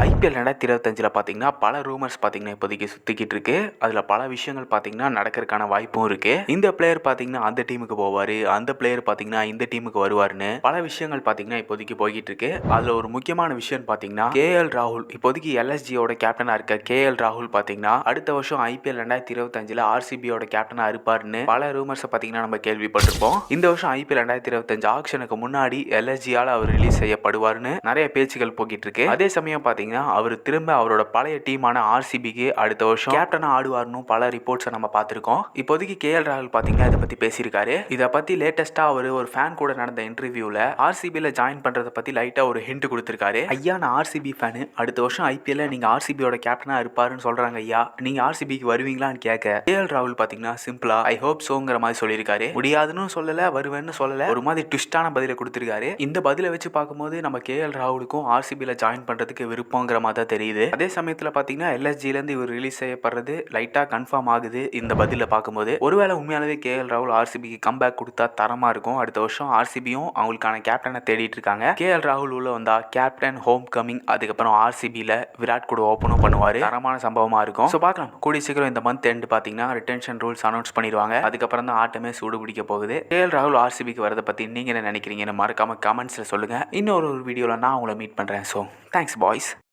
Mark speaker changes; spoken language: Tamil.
Speaker 1: ஐபிஎல் 2025ல் பார்த்தீங்கன்னா பல ரூமர்ஸ் பார்த்தீங்கன்னா இப்போதைக்கு சுற்றிக்கிட்டு இருக்கு. அதில் பல விஷயங்கள் பார்த்தீங்கன்னா நடக்கிறதுக்கான வாய்ப்பும் இருக்கு. இந்த பிளேயர் பார்த்தீங்கன்னா அந்த டீமுக்கு போவார், அந்த பிளேயர் பார்த்தீங்கன்னா இந்த டீமுக்கு வருவார்னு பல விஷயங்கள் பார்த்தீங்கன்னா இப்போதைக்கு போய்கிட்டு இருக்கு. அதில் ஒரு முக்கியமான விஷயம் பார்த்தீங்கன்னா கேஎல் ராகுல் இப்போதைக்கு எல்எஸ்ஜியோட கேப்டனாக இருக்க கேஎல் ராகுல் பார்த்தீங்கன்னா அடுத்த வருஷம் ஐபிஎல் 2025ல் ஆர்சிபியோட கேப்டனாக இருப்பாருன்னு பல ரூமர்ஸை பார்த்தீங்கன்னா நம்ம கேள்விப்பட்டிருப்போம். இந்த வருஷம் ஐபிஎல் 2025 ஆக்ஷனுக்கு முன்னாடி எல்எஸ்ஜியால் அவர் ரிலீஸ் செய்யப்படுவார்னு நிறைய பேச்சுகள் போய்கிட்டு இருக்கு. அதே சமயம் பார்த்தீங்கன்னா அவர் திரும்ப அவரோட பழைய டீமான ஆர்சிபிக்கு அடுத்த வருஷம் கேப்டனா ஆடுவார்னு பல ரிப்போர்ட்ஸை நம்ம பார்த்துருக்கோம். இப்போதைக்கு கேஎல் ராகுல் பார்த்தீங்கன்னா இதை பற்றி பேசியிருக்காரு. இதை பற்றி லேட்டஸ்ட்டாக அவர் ஒரு ஃபேன் கூட நடந்த இன்டர்வியூவில் ஆர்சிபியில் ஜாயின் பண்ணுறதை பற்றி லைட்டாக ஒரு ஹிண்ட் கொடுத்துருக்காரு. ஐயா, நான் ஆர்சிபி ஃபேனு, அடுத்த வருஷம் ஐபிஎல்ல நீங்கள் ஆர்சிபியோட கேப்டனாக இருப்பாருன்னு சொல்கிறாங்க ஐயா, நீங்கள் ஆர்சிபிக்கு வருவீங்களான்னு கேட்க கேஎல் ராகுல் பார்த்தீங்கன்னா சிம்பிளா ஐ ஹோப் சோங்கிற மாதிரி சொல்லியிருக்காரு. முடியாதுன்னு சொல்லலை, வருவேன்னு சொல்லலை, ஒரு மாதிரி ட்விஸ்டான பதிலை கொடுத்துருக்காரு. இந்த பதிலை வச்சு பார்க்கும்போது நம்ம கேஎல் ராகுலுக்கும் ஆர்சிபியில் ஜாயின் பண்ணுறதுக்கு விருப்பங்கிற மாதிரி தான் தெரியுது. அதே சமயத்தில் பார்த்தீங்கன்னா எல்எஸ்ஜிலேருந்து இவர் ரிலீஸ் செய்யப்படுறது லைட்டாக கன்ஃபார்ம் ஆகுது. இந்த பதிலில் பார்க்கும்போது ஒருவேளை உண்மையானவே கேஎல் ராகுல் ஆர்சிபிக்கு கம்பேக் கொடுத்தா தரமாக இருக்கும். அடுத்த வருஷம் ஆர்சிபியும் அவங்களுக்கான கேப்டனை தேடிட்டு இருக்காங்க. கேஎல் ராகுல் உள்ள வந்தா கேப்டன் ஹோம் கமிங், அதுக்கப்புறம் ஆர்சிபியில் விராட் கூட ஓப்பனும் பண்ணுவார். தரமான சம்பவமாக இருக்கும். ஸோ பார்க்கலாம், கூடிய சீக்கிரம் இந்த மந்த் எண்ட் பார்த்தீங்கன்னா ரிட்டென்ஷன் ரூல்ஸ் அனௌன்ஸ் பண்ணிடுவாங்க. அதுக்கப்புறம் தான் ஆட்டமே சூடு பிடிக்க போகுது. கேஎல் ராகுல் ஆர்சிபிக்கு வரதை பற்றி நீங்கள் என்ன நினைக்கிறீங்கன்னு மறக்காம கமெண்ட்ஸில் சொல்லுங்கள். இன்னொரு வீடியோவில் நான் உங்களை மீட் பண்ணுறேன். So thanks boys.